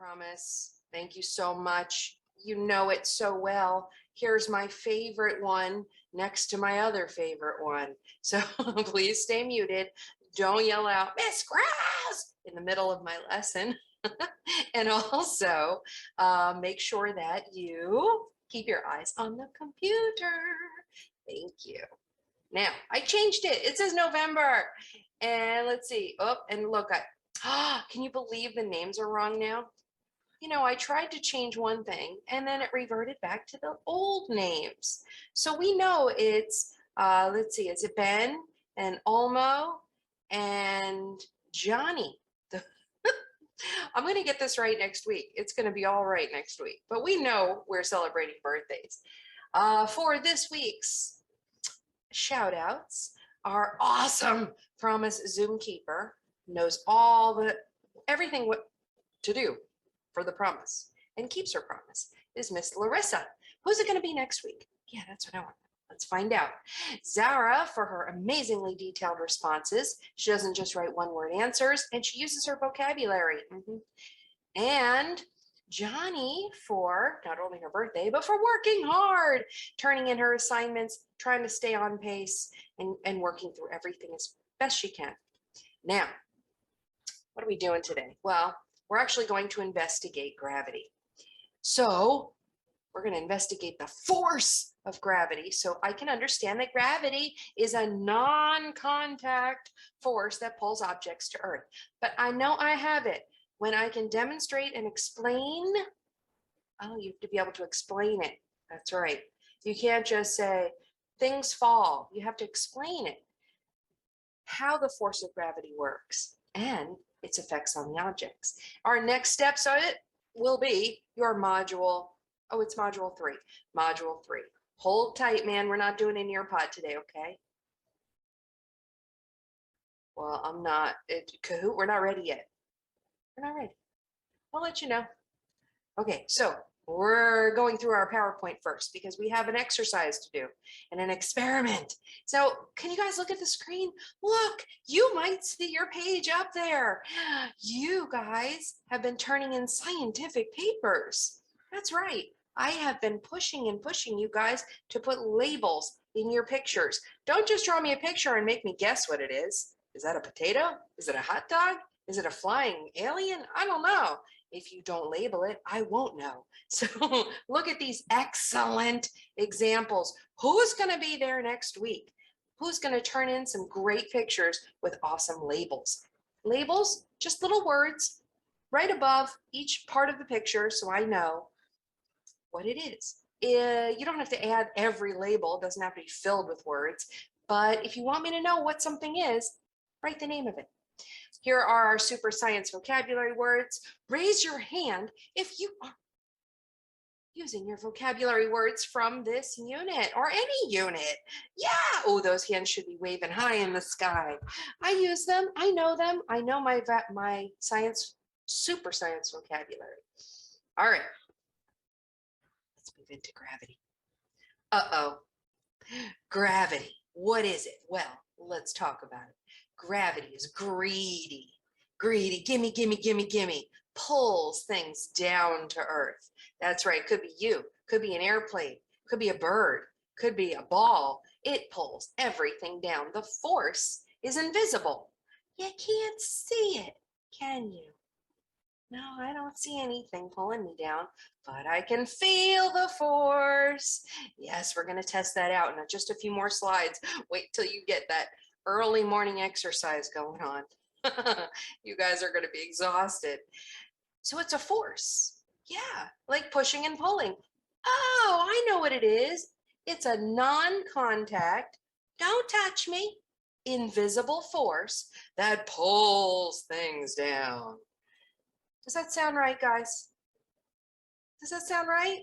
promise. Thank you so much. You know it so well. Here's my favorite one next to my other favorite one. So please stay muted. Don't yell out, Miss Grass, in the middle of my lesson. And also make sure that you keep your eyes on the computer. Thank you. Now, I changed it. It says November. And let's see. Oh, and look, can you believe the names are wrong now? You know, I tried to change one thing and then it reverted back to the old names. So we know it's, let's see, is it Ben and Olmo and Johnny? I'm going to get this right next week. It's going to be all right next week. But we know we're celebrating birthdays. For this week's shout outs, our awesome Promise Zoom Keeper knows everything what to do for the promise and keeps her promise is Miss Larissa. Who's it going to be next week? Yeah, that's what I want. Let's find out. Zara for her amazingly detailed responses. She doesn't just write one-word answers, and she uses her vocabulary. And Johnny for not only her birthday, but for working hard, turning in her assignments, trying to stay on pace, and working through everything as best she can. Now, what are we doing today? Well, we're actually going to investigate gravity. So we're going to investigate the force of gravity so I can understand that gravity is a non-contact force that pulls objects to Earth. But I know I have it when I can demonstrate and explain. Oh, you have to be able to explain it. That's right. You can't just say things fall. You have to explain it, how the force of gravity works and its effects on the objects. Our next steps on it will be your module. Oh, it's module 3. Module 3. Hold tight, man. We're not doing an ear pod today, okay? Well, I'm not. Kahoot, we're not ready yet. We're not ready. I'll let you know. Okay, so we're going through our PowerPoint first because we have an exercise to do and an experiment. So can you guys look at the screen? Look, you might see your page up there. You guys have been turning in scientific papers. That's right. I have been pushing and pushing you guys to put labels in your pictures. Don't just draw me a picture and make me guess what it is. Is that a potato? Is it a hot dog? Is it a flying alien? I don't know. If you don't label it, I won't know. So look at these excellent examples. Who's going to be there next week? Who's going to turn in some great pictures with awesome labels? Labels, just little words right above each part of the picture so I know what it is. You don't have to add every label. It doesn't have to be filled with words. But if you want me to know what something is, write the name of it. Here are our super science vocabulary words. Raise your hand if you are using your vocabulary words from this unit or any unit. Yeah. Oh, those hands should be waving high in the sky. I use them. I know them. I know my science, super science vocabulary. All right. Let's move into gravity. Uh-oh. Gravity. What is it? Well, let's talk about it. Gravity is greedy. Greedy, gimme, gimme, gimme, gimme. Pulls things down to Earth. That's right. Could be you. Could be an airplane. Could be a bird. Could be a ball. It pulls everything down. The force is invisible. You can't see it, can you? No, I don't see anything pulling me down, but I can feel the force. Yes, we're going to test that out in just a few more slides. Wait till you get that early morning exercise going on. You guys are going to be exhausted. So it's a force. Yeah, like pushing and pulling. Oh, I know what it is. It's a non-contact, don't touch me, invisible force that pulls things down. Does that sound right, guys? Does that sound right?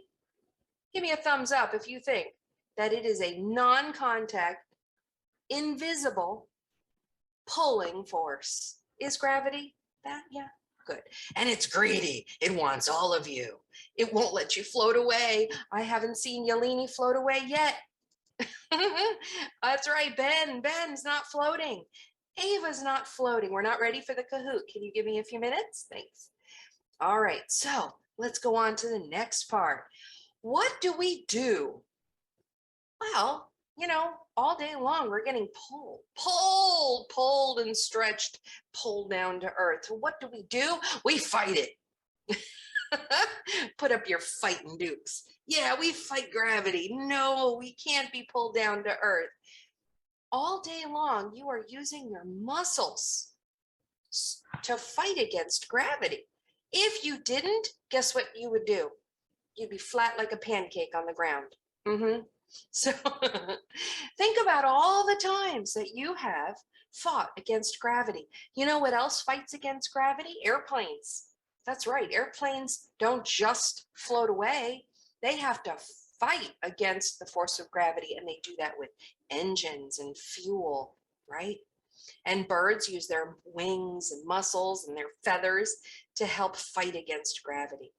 Give me a thumbs up if you think that it is a non-contact, invisible, pulling force. Is gravity that? Yeah, good. And it's greedy. It wants all of you. It won't let you float away. I haven't seen Yeleni float away yet. That's right, Ben's not floating. Ava's not floating. We're not ready for the Kahoot. Can you give me a few minutes? Thanks. All right, so let's go on to the next part. What do we do? Well, all day long we're getting pulled and stretched, pulled down to earth. What do? We fight it. Put up your fighting dukes. Yeah, we fight gravity. No, we can't be pulled down to earth. All day long, you are using your muscles to fight against gravity. If you didn't, guess what you would do? You'd be flat like a pancake on the ground. So think about all the times that you have fought against gravity. You know what else fights against gravity? Airplanes. That's right. Airplanes don't just float away. They have to fight against the force of gravity, and they do that with engines and fuel, right? And birds use their wings and muscles and their feathers to help fight against gravity.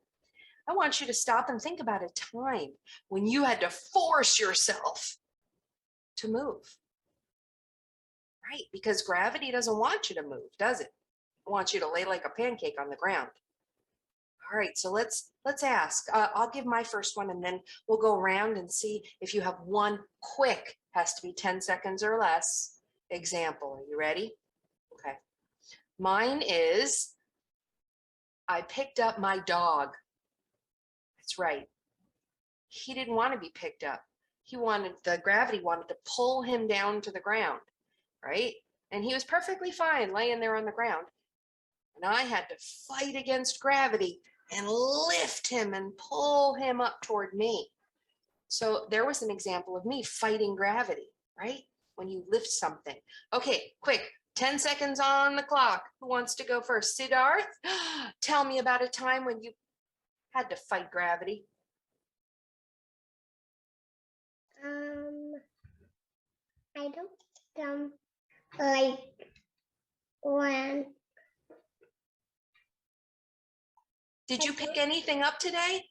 I want you to stop and think about a time when you had to force yourself to move, right? Because gravity doesn't want you to move, does it? It wants you to lay like a pancake on the ground. All right, so let's ask. I'll give my first one, and then we'll go around and see if you have one quick, has to be 10 seconds or less, example. Are you ready? Okay. Mine is, I picked up my dog. That's right. He didn't want to be picked up. The gravity wanted to pull him down to the ground, right? And he was perfectly fine laying there on the ground. And I had to fight against gravity and lift him and pull him up toward me. So there was an example of me fighting gravity, right? When you lift something. Okay, quick, 10 seconds on the clock. Who wants to go first? Siddharth, tell me about a time when you had to fight gravity. I don't like when. Did you pick anything up today?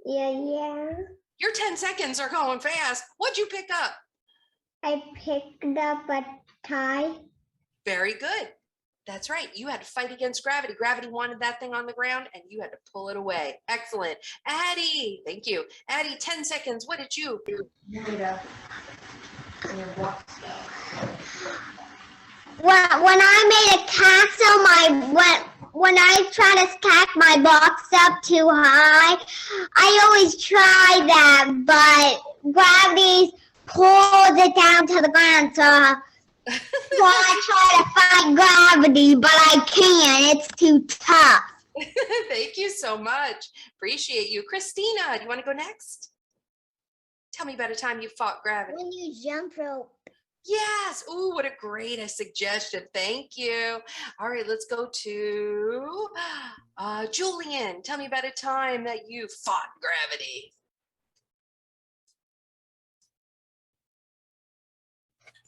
Yeah. Your 10 seconds are going fast. What'd you pick up? I picked up a tie. Very good. That's right. You had to fight against gravity. Gravity wanted that thing on the ground, and you had to pull it away. Excellent. Addie, thank you. Addie, 10 seconds. What did you do? Well, when I made a castle, when I try to stack my box up too high, I always try that, but gravity pulls it down to the ground. So I try to fight gravity, but I can't. It's too tough. Thank you so much. Appreciate you. Christina, do you want to go next? Tell me about a time you fought gravity. When you jump rope. Yes. Ooh, what a great suggestion. Thank you. All right, let's go to Julian. Tell me about a time that you fought gravity.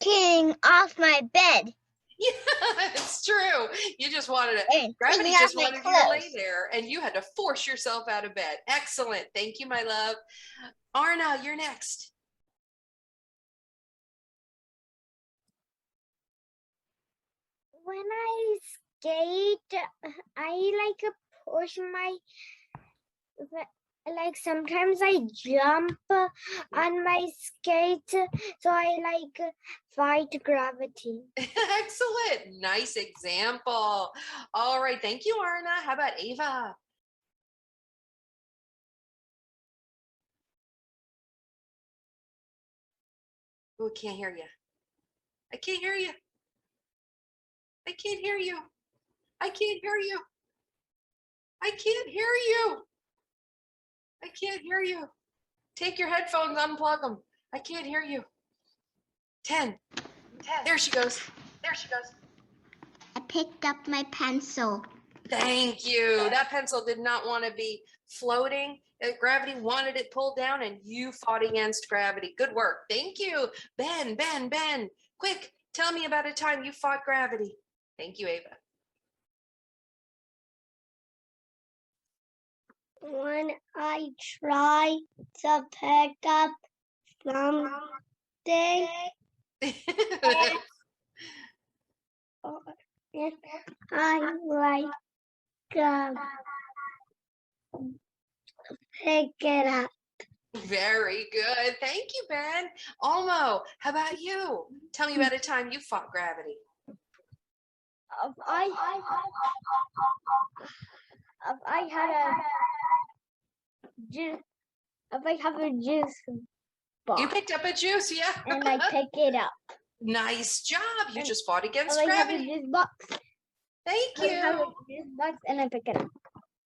Getting off my bed. Yeah, it's true. You just wanted to, gravity just wanted you to lay there, and you had to force yourself out of bed. Excellent. Thank you, my love. Arna, you're next. When I skate, I push sometimes I jump on my skate, so I fight gravity. Excellent. Nice example. All right. Thank you, Arna. How about Ava? Oh, I can't hear you. I can't hear you. I can't hear you. I can't hear you. I can't hear you. I can't hear you. Take your headphones, unplug them. I can't hear you. 10. There she goes. There she goes. I picked up my pencil. Thank you. That pencil did not want to be floating. Gravity wanted it pulled down, and you fought against gravity. Good work. Thank you. Ben, quick, tell me about a time you fought gravity. Thank you, Ava. When I try to pick up something If I like pick it up. Very good. Thank you, Ben. Olmo, how about you? Tell me about a time you fought gravity. If I had a juice, if I have a juice box. You picked up a juice, yeah. And I pick it up. Nice job. You just fought against If I have a gravity. juice box. Thank I have a you. juice box and I pick it up.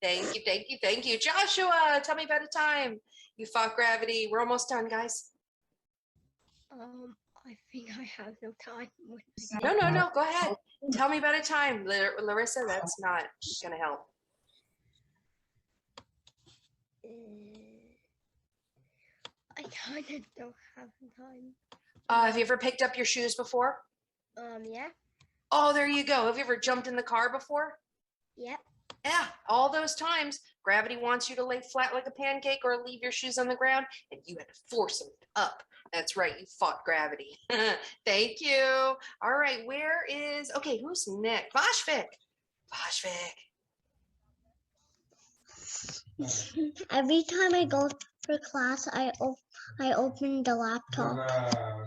Thank you, thank you, thank you. Joshua, tell me about a time you fought gravity. We're almost done, guys. I think I have no time. No. Go ahead. Tell me about a time. Larissa, that's not going to help. I kind of don't have time. Have you ever picked up your shoes before? Yeah. Oh, there you go. Have you ever jumped in the car before? Yep. Yeah, all those times gravity wants you to lay flat like a pancake or leave your shoes on the ground, and you had to force them up. That's right, you fought gravity. Thank you. All right, okay, who's next? Vashvik. Every time I go for class, I open the laptop.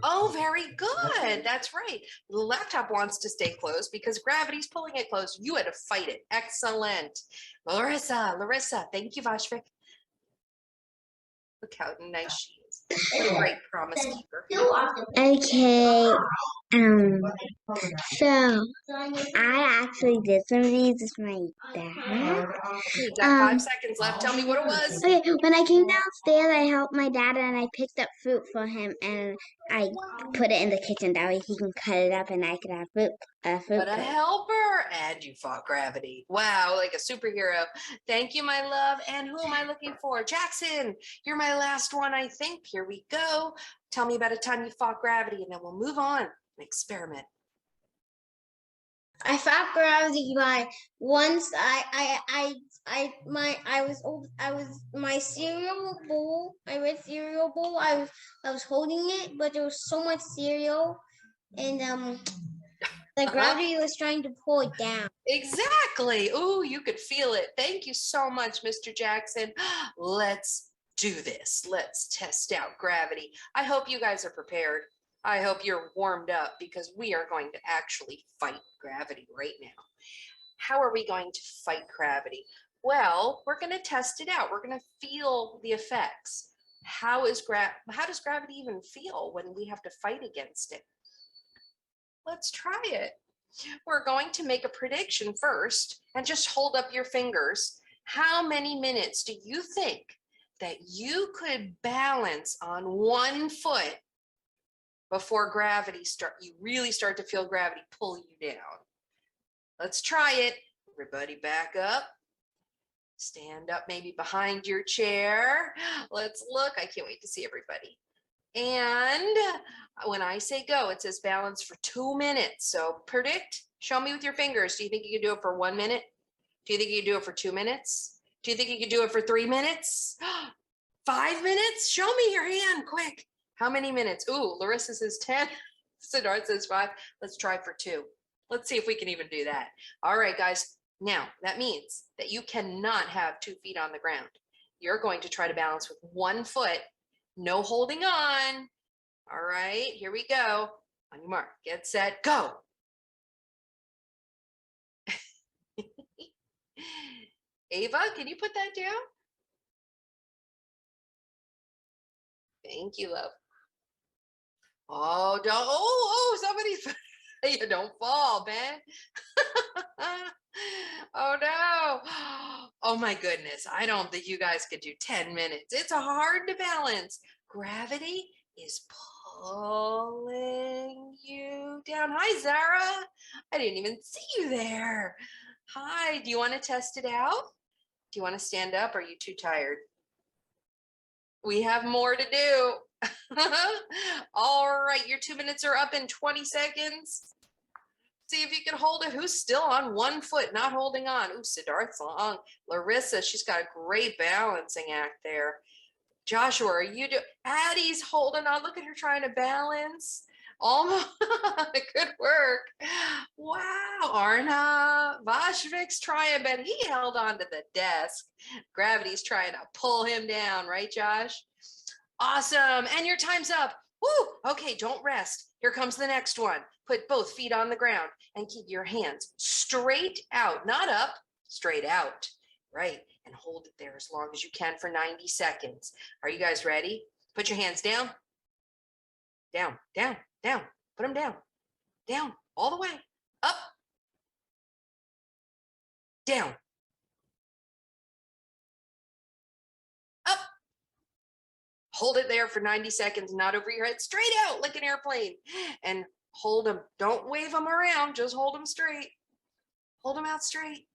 Oh, very good. That's right. The laptop wants to stay closed because gravity's pulling it closed. You had to fight it. Excellent. Larissa, thank you, Vashvik. Look how nice she is. What a great promise keeper. Okay. So I actually did some of these with my dad. You got 5 seconds left. Tell me what it was. Okay, when I came downstairs, I helped my dad and I picked up fruit for him and I put it in the kitchen. That way he can cut it up and I could have fruit. What a helper. And you fought gravity. Wow, like a superhero. Thank you, my love. And who am I looking for? Jackson, you're my last one, I think. Here we go. Tell me about a time you fought gravity and then we'll move on and experiment. I fought gravity by once my cereal bowl. I read cereal bowl. I was holding it, but there was so much cereal, and the gravity was trying to pull it down. Exactly. Oh, you could feel it. Thank you so much, Mr. Jackson. Let's do this. Let's test out gravity. I hope you guys are prepared. I hope you're warmed up because we are going to actually fight gravity right now. How are we going to fight gravity? Well, we're going to test it out. We're going to feel the effects. How does gravity even feel when we have to fight against it? Let's try it. We're going to make a prediction first and just hold up your fingers. How many minutes do you think that you could balance on one foot before you really start to feel gravity pull you down? Let's try it. Everybody back up. Stand up maybe behind your chair. Let's look. I can't wait to see everybody. And when I say go, it says balance for 2 minutes. So predict, show me with your fingers. Do you think you can do it for 1 minute? Do you think you can do it for 2 minutes? Do you think you can do it for 3 minutes? 5 minutes? Show me your hand quick. How many minutes? Ooh, Larissa says 10. Siddharth says 5. Let's try for 2. Let's see if we can even do that. All right, guys. Now, that means that you cannot have 2 feet on the ground. You're going to try to balance with 1 foot. No holding on. All right, here we go. On your mark, get set, go. Ava, can you put that down? Thank you, love. Oh, somebody's, you don't fall, Ben. Oh no. Oh my goodness. I don't think you guys could do 10 minutes. It's hard to balance. Gravity is pulling you down. Hi, Zara. I didn't even see you there. Hi, do you want to test it out? Do you want to stand up? Or are you too tired? We have more to do. All right, your 2 minutes are up in 20 seconds. See if you can hold it. Who's still on 1 foot, not holding on? Ooh, Siddharth's long. Larissa, she's got a great balancing act there. Joshua, are you Addie's holding on. Look at her trying to balance. Almost. Good work. Wow, Arna. Vashvik's trying, but he held on to the desk. Gravity's trying to pull him down, right, Josh? Awesome. And your time's up. Woo. Okay, don't rest. Here comes the next one. Put both feet on the ground and keep your hands straight out, not up, straight out. Right. And hold it there as long as you can for 90 seconds. Are you guys ready? Put your hands down, down, down, down. Put them down, down, all the way, up, down, up. Hold it there for 90 seconds, not over your head, straight out like an airplane. And hold them. Don't wave them around. Just hold them straight. Hold them out straight.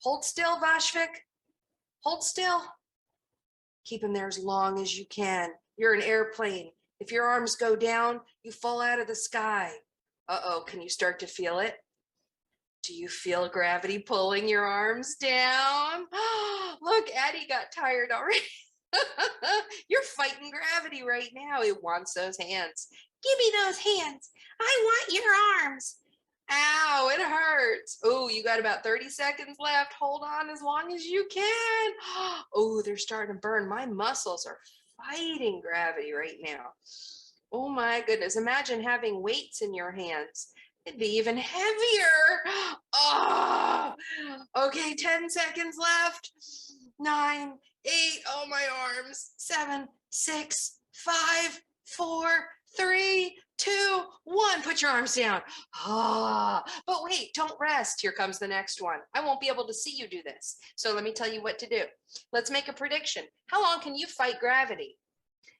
Hold still, Vashvik. Hold still. Keep them there as long as you can. You're an airplane. If your arms go down, you fall out of the sky. Uh-oh, can you start to feel it? Do you feel gravity pulling your arms down? Look, Addie got tired already. You're fighting gravity right now. It wants those hands. Give me those hands. I want your arms. Ow, it hurts. Oh, you got about 30 seconds left. Hold on as long as you can. Oh, they're starting to burn. My muscles are fighting gravity right now. Oh my goodness. Imagine having weights in your hands. It'd be even heavier. Oh, okay, 10 seconds left. 9, 8, oh my arms. 7, 6, 5, 4, 3, 2, 1. Put your arms down. Ah, but wait, don't rest. Here comes the next one. I won't be able to see you do this. So let me tell you what to do. Let's make a prediction. How long can you fight gravity?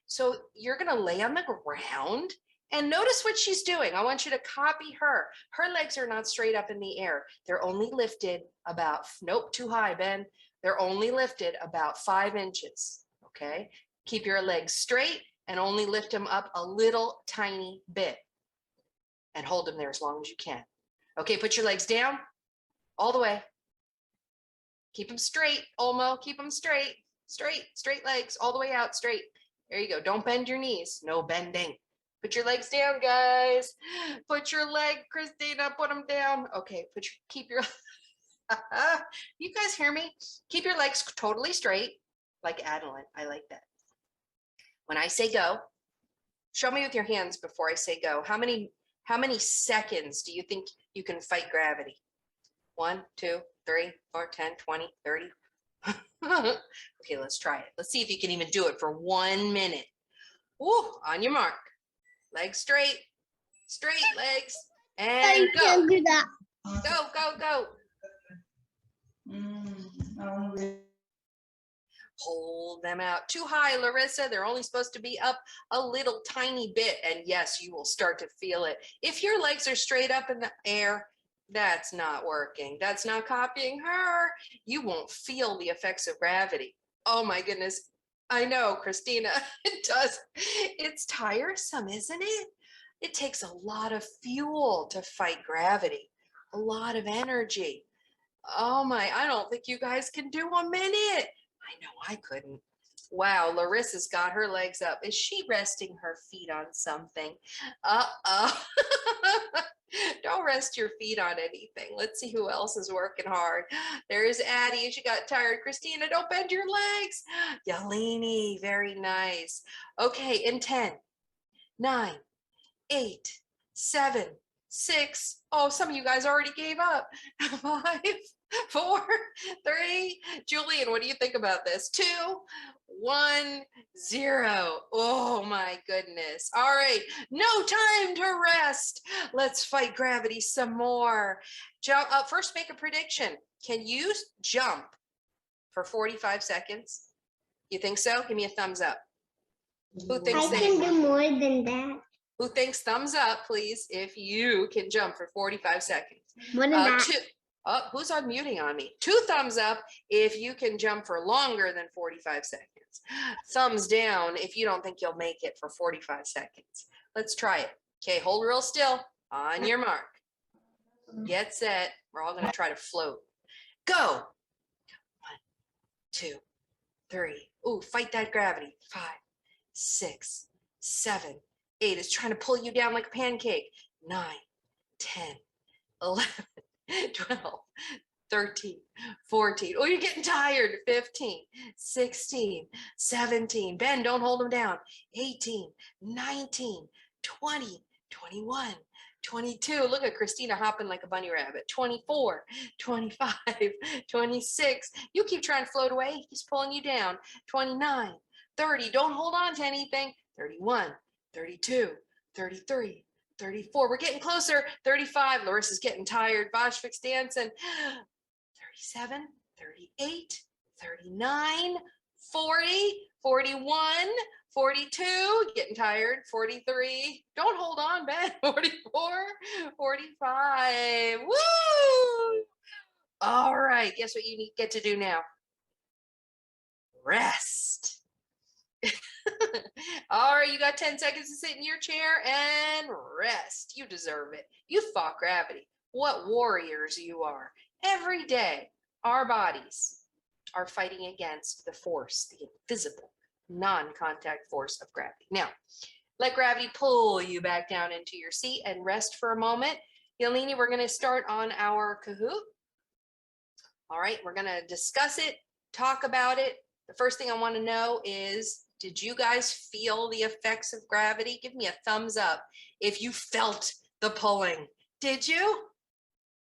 So you're going to lay on the ground and notice what she's doing. I want you to copy her. Her legs are not straight up in the air. They're only lifted about, nope, too high, Ben. They're only lifted about 5 inches. Okay. Keep your legs straight and only lift them up a little tiny bit and hold them there as long as you can. Okay, put your legs down all the way. Keep them straight, Olmo, keep them straight, straight legs all the way out, straight. There you go. Don't bend your knees. No bending. Put your legs down, guys. Put your leg, Christina, put them down. Okay, keep your, you guys hear me? Keep your legs totally straight, like Adeline. I like that. When I say go, show me with your hands before I say go. How many seconds do you think you can fight gravity? 1, 2, 3, 4, 10, 20, 30. Okay, let's try it. Let's see if you can even do it for 1 minute. Ooh, on your mark. Legs straight, straight legs, and go. can't do that. Go, go, go. Hold them out. Too high, Larissa. They're only supposed to be up a little tiny bit. And yes, you will start to feel it. If your legs are straight up in the air, that's not working. That's not copying her. You won't feel the effects of gravity. Oh my goodness. I know, Christina, it does. It's tiresome, isn't it? It takes a lot of fuel to fight gravity, a lot of energy. Oh my, I don't think you guys can do a minute. I know I couldn't. Wow, Larissa's got her legs up. Is she resting her feet on something? Uh-oh. Don't rest your feet on anything. Let's see who else is working hard. There's Addie. She got tired. Christina, don't bend your legs. Yalini, very nice. Okay, in 10, 9, 8, 7, 6. Oh, some of you guys already gave up. 5, 4, 3. Julian, what do you think about this? 2, 1, 0. Oh my goodness. All right, no time to rest. Let's fight gravity some more. Jump up. First, make a prediction. Can you jump for 45 seconds? You think so? Give me a thumbs up. Who thinks I can do more than that. Who thinks thumbs up, please, if you can jump for 45 seconds? More than that. 2. Oh, who's unmuting on me? 2 thumbs up if you can jump for longer than 45 seconds. Thumbs down if you don't think you'll make it for 45 seconds. Let's try it. Okay, hold real still. On your mark. Get set. We're all going to try to float. Go. 1, 2, 3. Ooh, fight that gravity. 5, 6, 7, 8 is trying to pull you down like a pancake. 9, 10, 11, 12, 13, 14. Oh, you're getting tired. 15, 16, 17. Ben, don't hold them down. 18, 19, 20, 21, 22. Look at Christina hopping like a bunny rabbit. 24, 25, 26. You keep trying to float away. He's pulling you down. 29, 30. Don't hold on to anything. 31, 32, 33, 34. We're getting closer. 35. Larissa's getting tired. Vashvik's dancing. 37, 38, 39, 40, 41, 42, getting tired. 43. Don't hold on, Ben. 44, 45. Woo! All right. Guess what you get to do now? Rest. All right, you got 10 seconds to sit in your chair and rest. You deserve it. You fought gravity. What warriors you are. Every day, our bodies are fighting against the force, the invisible, non-contact force of gravity. Now, let gravity pull you back down into your seat and rest for a moment. Yeleni, we're going to start on our Kahoot. All right, we're going to discuss it, talk about it. The first thing I want to know is, did you guys feel the effects of gravity? Give me a thumbs up if you felt the pulling. Did you?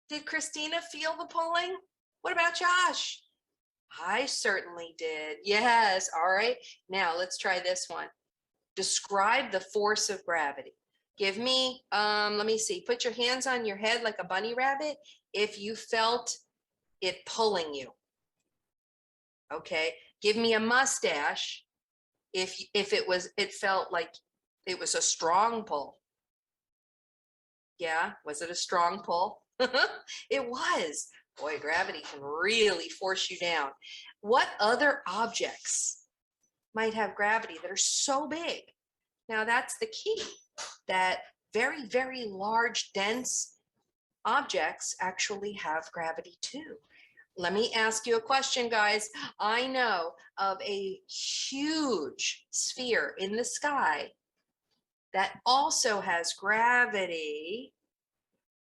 Did Christina feel the pulling? What about Josh? I certainly did. Yes. All right. Now let's try this one. Describe the force of gravity. Give me, let me see. Put your hands on your head like a bunny rabbit if you felt it pulling you. Okay. Give me a mustache if it felt like it was a strong pull. Yeah, was it a strong pull? It was. Boy, gravity can really force you down. What other objects might have gravity that are so big? Now that's the key, that very, very large, dense objects actually have gravity too. Let me ask you a question, guys. I know of a huge sphere in the sky that also has gravity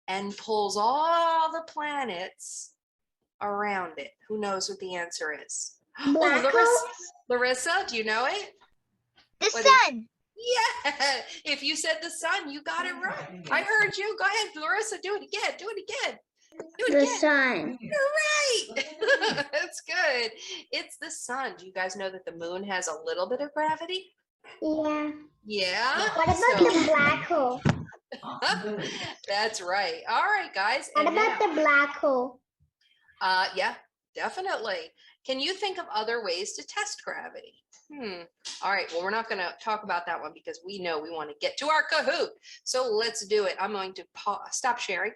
and pulls all the planets around it. Who knows what the answer is? Black Oh, Larissa, do you know it? The sun. Yeah, if you said the sun, you got it right. I heard you. Go ahead, Larissa, do it again. Do it again. Do it The again. sun. You're right. That's good. It's the sun. Do you guys know that the moon has a little bit of gravity? Yeah. Yeah. What about the black hole? That's right. All right, guys. What about the black hole? Yeah, definitely. Can you think of other ways to test gravity? All right. Well, we're not going to talk about that one because we know we want to get to our Kahoot. So let's do it. I'm going to stop sharing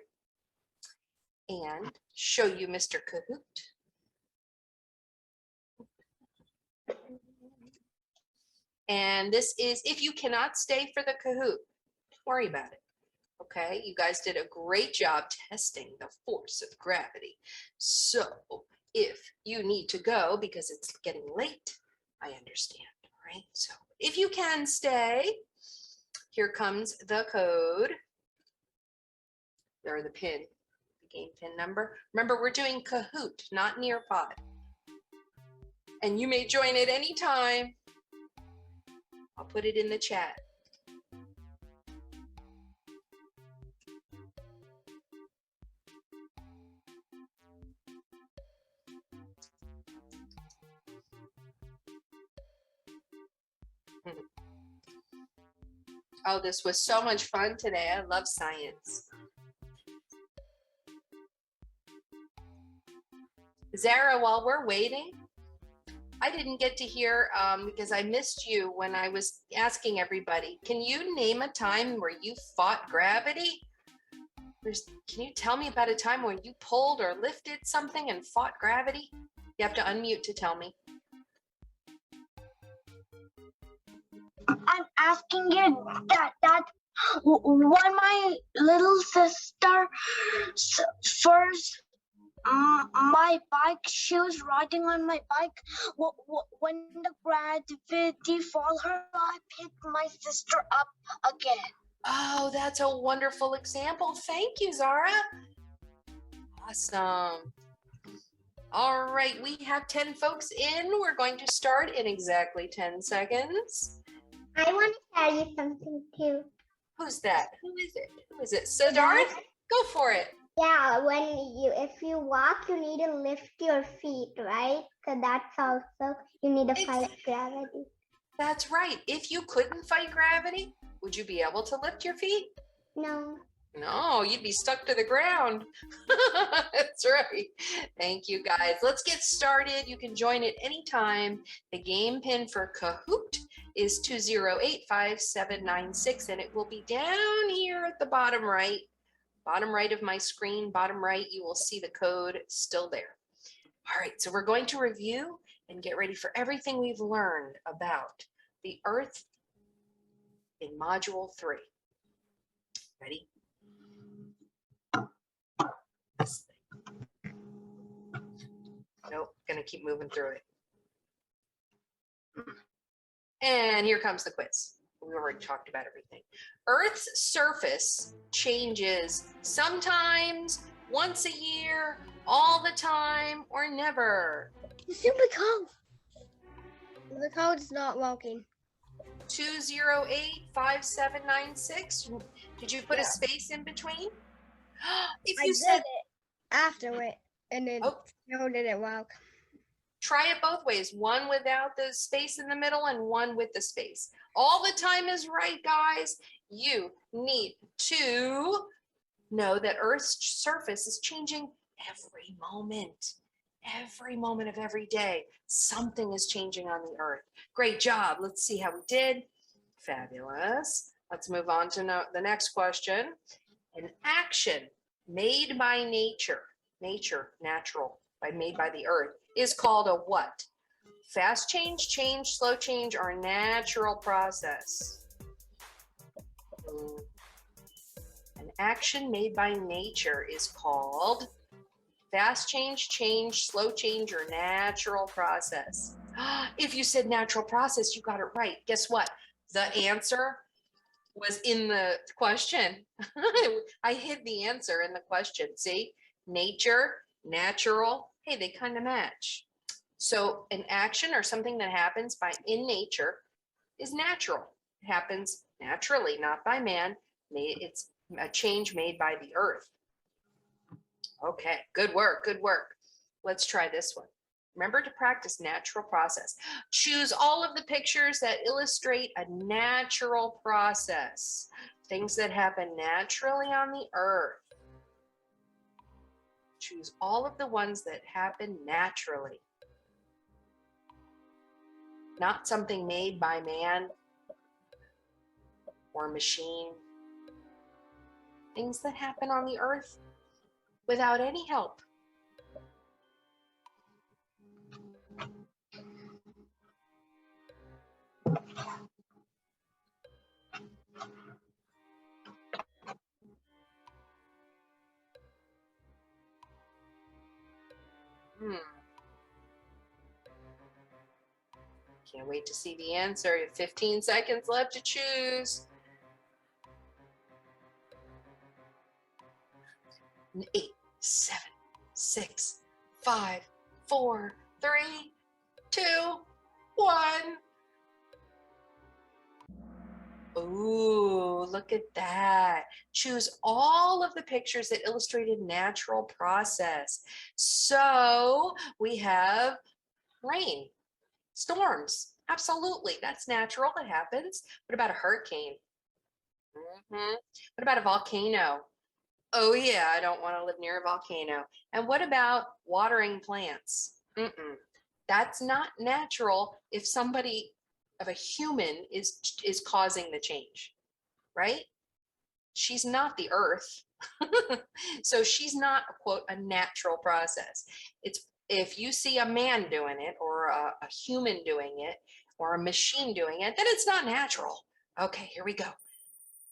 and show you Mr. Kahoot. And this is if you cannot stay for the Kahoot, don't worry about it. Okay, you guys did a great job testing the force of gravity. So if you need to go because it's getting late, I understand, right? So if you can stay, here comes the code, or the pin, the game pin number. Remember, we're doing Kahoot, not Nearpod. And you may join at any time. I'll put it in the chat. Oh, this was so much fun today. I love science. Zara, while we're waiting, I didn't get to hear because I missed you when I was asking everybody. Can you name a time where you fought gravity? Can you tell me about a time when you pulled or lifted something and fought gravity? You have to unmute to tell me. I'm asking you that when my little sister first my bike. She was riding on my bike. When the gravity fall her, I picked my sister up again. Oh, that's a wonderful example. Thank you, Zara. Awesome. All right, we have 10 folks in. We're going to start in exactly 10 seconds. I want to tell you something too. Who's that? Who is it? Who is it? Siddharth? Go for it. Yeah, if you walk, you need to lift your feet, right? So that's also, you need to fight gravity. That's right. If you couldn't fight gravity, would you be able to lift your feet? No. No, you'd be stuck to the ground. That's right. Thank you, guys. Let's get started. You can join at any time. The game pin for Kahoot is 2085796, and it will be down here at the bottom right of my screen. Bottom right, you will see the code still there. All right, so we're going to review and get ready for everything we've learned about the Earth in Module 3. Ready? This thing. Nope, gonna keep moving through it. And here comes the quiz. We already talked about everything. Earth's surface changes sometimes, once a year, all the time, or never. It's super cold. The code's not working. 2085796. Did you put a space in between? If I you did said it after it, and then still didn't work. try it both ways, one without the space in the middle and one with the space. All the time is right, guys. You need to know that Earth's surface is changing every moment of every day. Something is changing on the Earth. Great job. Let's see how we did. Fabulous. Let's move on to the next question. An action made by nature, natural, made by the Earth, is called a what? Fast change, slow change, or natural process? An action made by nature is called fast change, slow change, or natural process. If you said natural process, you got it right. Guess what? The answer was in the question. I hid the answer in the question. See, nature, natural, hey, they kind of match. So an action or something that happens in nature is natural. It happens naturally, not by man. It's a change made by the Earth. Okay, good work, good work. Let's try this one. Remember to practice natural process. Choose all of the pictures that illustrate a natural process. Things that happen naturally on the Earth. Choose all of the ones that happen naturally. Not something made by man or machine. Things that happen on the Earth without any help. Can't wait to see the answer. You have 15 seconds left to choose. 8, 7, 6, 5, 4, 3, 2, 1. Ooh, look at that. Choose all of the pictures that illustrated natural process. So we have rain, storms. Absolutely, that's natural. It happens. What about a hurricane? What about a volcano? Oh yeah, I don't want to live near a volcano. And what about watering plants? That's not natural if somebody of a human is causing the change, right? She's not the Earth. So she's not, quote, a natural process. It's if you see a man doing it or a human doing it or a machine doing it, then it's not natural. Okay, here we go.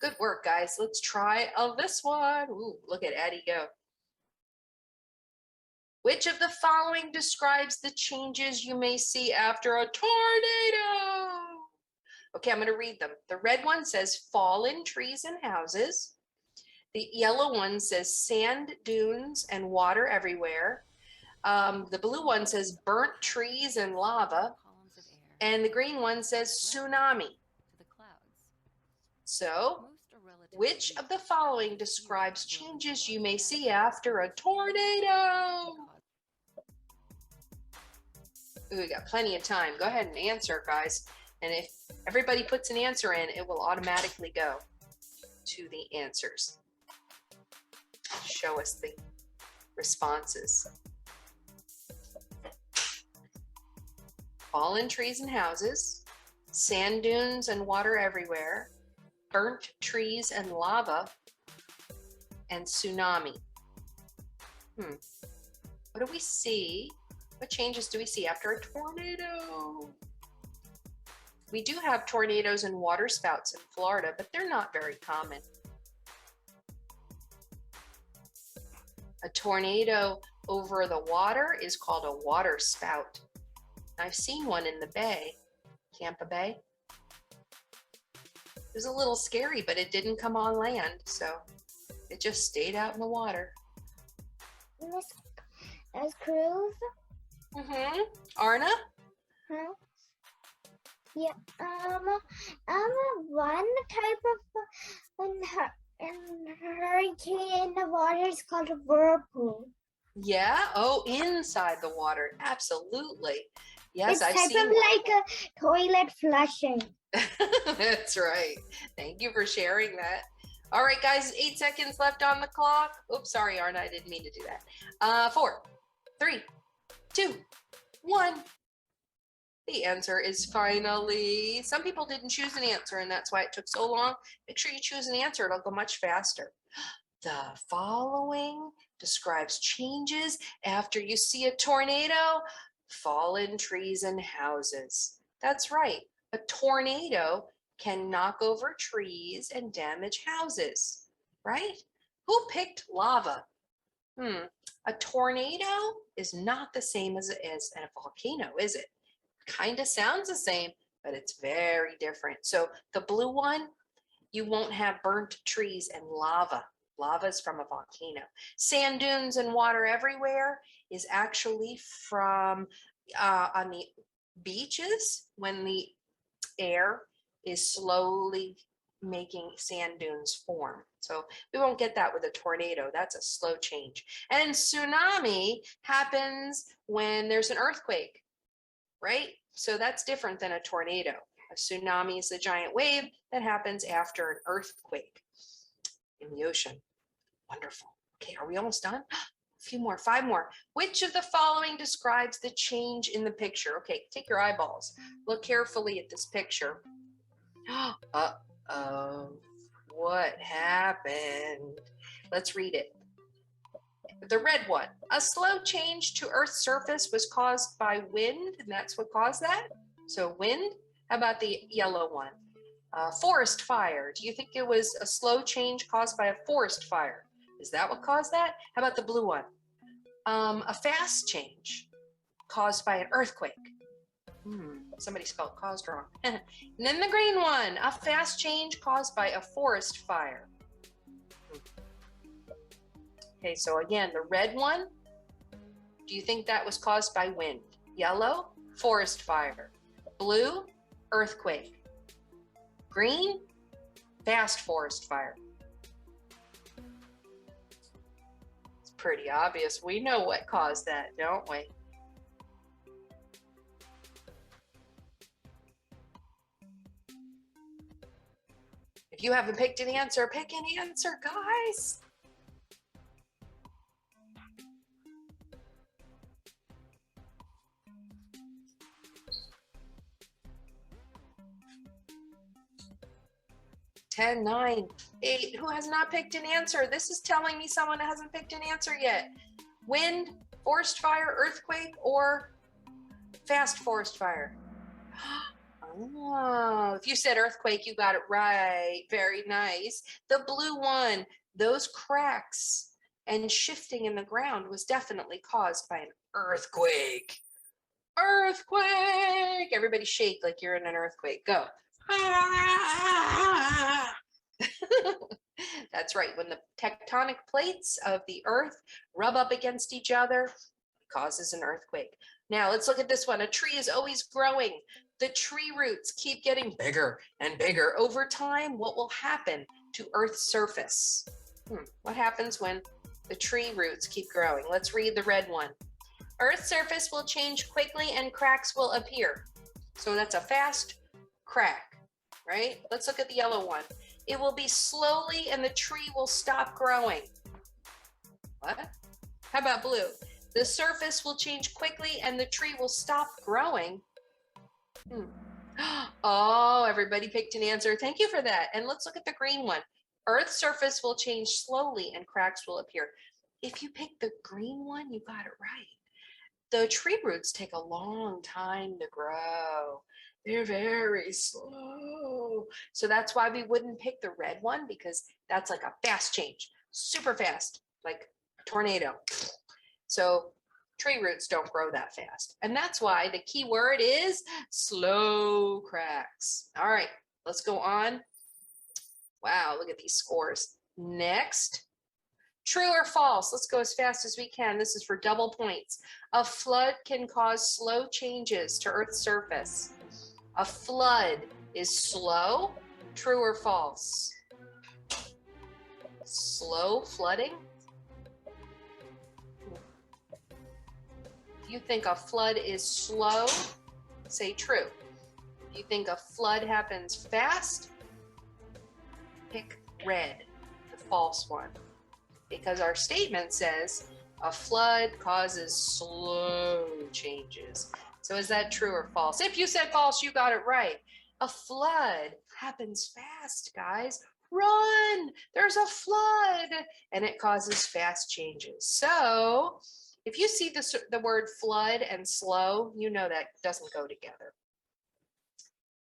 Good work, guys. Let's try this one. Ooh, look at Addie go. Which of the following describes the changes you may see after a tornado? Okay, I'm going to read them. The red one says fallen trees and houses. The yellow one says sand dunes and water everywhere. The blue one says burnt trees and lava. And the green one says tsunami. So, which of the following describes changes you may see after a tornado? Ooh, we got plenty of time. Go ahead and answer, guys. And if everybody puts an answer in, it will automatically go to the answers. Show us the responses. Fallen trees and houses, sand dunes and water everywhere, burnt trees and lava, and tsunami. What do we see? What changes do we see after a tornado? We do have tornadoes and water spouts in Florida, but they're not very common. A tornado over the water is called a water spout. I've seen one in the bay, Tampa Bay. It was a little scary, but it didn't come on land, so it just stayed out in the water. Miss Cruz? Arna? Huh? Yeah. One type of hurricane in the water is called a whirlpool. Yeah. Oh, inside the water. Absolutely. Yes, It's I've type seen of like a toilet flushing. That's right. Thank you for sharing that. All right, guys, 8 seconds left on the clock. Oops, sorry, Arna, I didn't mean to do that. 4, 3, 2, 1. The answer is finally, some people didn't choose an answer, and that's why it took so long. Make sure you choose an answer. It'll go much faster. The following describes changes after you see a tornado, fallen trees and houses. That's right. A tornado can knock over trees and damage houses, right? Who picked lava? A tornado is not the same as a volcano, is it? Kind of sounds the same, but it's very different. So the blue one, you won't have burnt trees and lava. Lava is from a volcano. Sand dunes and water everywhere is actually from on the beaches when the air is slowly making sand dunes form. So we won't get that with a tornado. That's a slow change. And tsunami happens when there's an earthquake, right? So that's different than a tornado. A tsunami is the giant wave that happens after an earthquake in the ocean. Wonderful. Okay, are we almost done? A few more, 5 more. Which of the following describes the change in the picture? Okay, take your eyeballs. Look carefully at this picture. Uh-oh, what happened? Let's read it. The red one, a slow change to Earth's surface was caused by wind, and that's what caused that? So wind. How about the yellow one? Forest fire. Do you think it was a slow change caused by a forest fire? Is that what caused that? How about the blue one? A fast change caused by an earthquake. Somebody spelled caused wrong. And then the green one, a fast change caused by a forest fire. Okay, so again, the red one, do you think that was caused by wind? Yellow, forest fire. Blue, earthquake. Green, fast forest fire. It's pretty obvious. We know what caused that, don't we? If you haven't picked an answer, pick an answer, guys. Ten, 9, 8. Who has not picked an answer? This is telling me someone hasn't picked an answer yet. Wind, forest fire, earthquake, or fast forest fire? Oh, if you said earthquake, you got it right. Very nice. The blue one, those cracks and shifting in the ground was definitely caused by an earthquake. Earthquake! Everybody shake like you're in an earthquake. Go. That's right. When the tectonic plates of the earth rub up against each other, it causes an earthquake. Now let's look at this one. A tree is always growing. The tree roots keep getting bigger and bigger. Over time, what will happen to Earth's surface? What happens when the tree roots keep growing? Let's read the red one. Earth's surface will change quickly and cracks will appear. So that's a fast crack, right? Let's look at the yellow one. It will be slowly and the tree will stop growing. What? How about blue? The surface will change quickly and the tree will stop growing. Oh, everybody picked an answer. Thank you for that. And let's look at the green one. Earth's surface will change slowly and cracks will appear. If you pick the green one, you got it right. The tree roots take a long time to grow. They're very slow. So that's why we wouldn't pick the red one, because that's like a fast change, super fast, like a tornado. So tree roots don't grow that fast. And that's why the key word is slow cracks. All right, let's go on. Wow, look at these scores. Next, true or false? Let's go as fast as we can. This is for double points. A flood can cause slow changes to Earth's surface. A flood is slow, true or false? Slow flooding? If you think a flood is slow, say true. If you think a flood happens fast, pick red, the false one. Because our statement says a flood causes slow changes. So is that true or false? If you said false, you got it right. A flood happens fast, guys. Run! There's a flood! And it causes fast changes. So if you see the word flood and slow, you know that doesn't go together.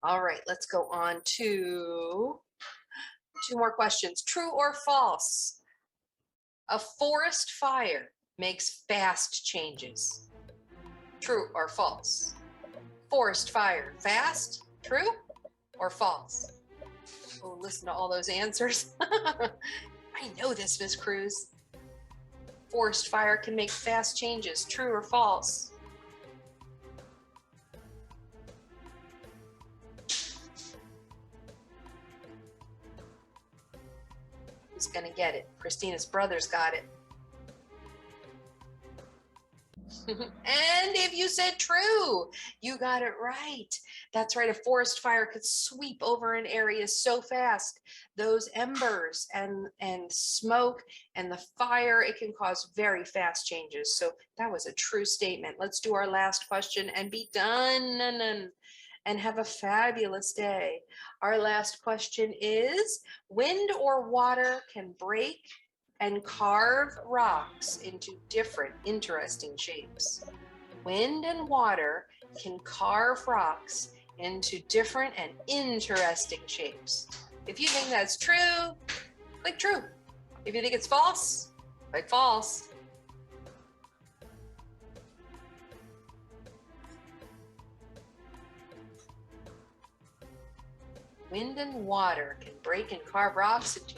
All right, let's go on to 2 more questions. True or false? A forest fire makes fast changes. True or false? Forest fire, fast, true or false? Oh, listen to all those answers. I know this, Miss Cruz. Forest fire can make fast changes, true or false? Who's gonna get it? Christina's brothers got it. And if you said true, you got it right. That's right. A forest fire could sweep over an area so fast. Those embers and smoke and the fire, it can cause very fast changes. So that was a true statement. Let's do our last question and be done and have a fabulous day. Our last question is, wind or water can break and carve rocks into different interesting shapes. Wind and water can carve rocks into different and interesting shapes. If you think that's true, click true. If you think it's false, click false. Wind and water can break and carve rocks into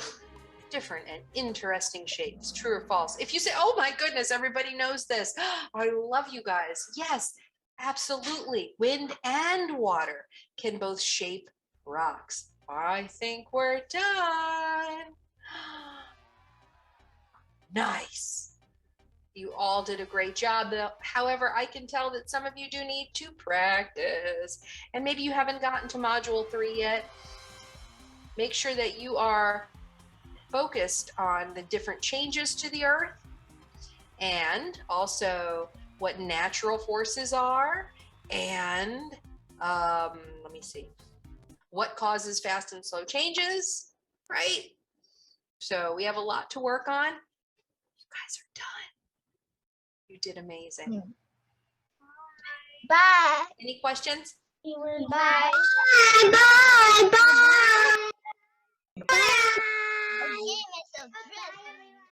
different and interesting shapes. True or false? If you say, oh my goodness, everybody knows this. I love you guys. Yes, absolutely. Wind and water can both shape rocks. I think we're done. Nice. You all did a great job. However, I can tell that some of you do need to practice. And maybe you haven't gotten to module 3 yet. Make sure that you are focused on the different changes to the earth and also what natural forces are and let me see, what causes fast and slow changes, right? So we have a lot to work on. You guys are done. You did amazing. Yeah. Bye. Any questions? Bye. Bye, bye, bye. My name is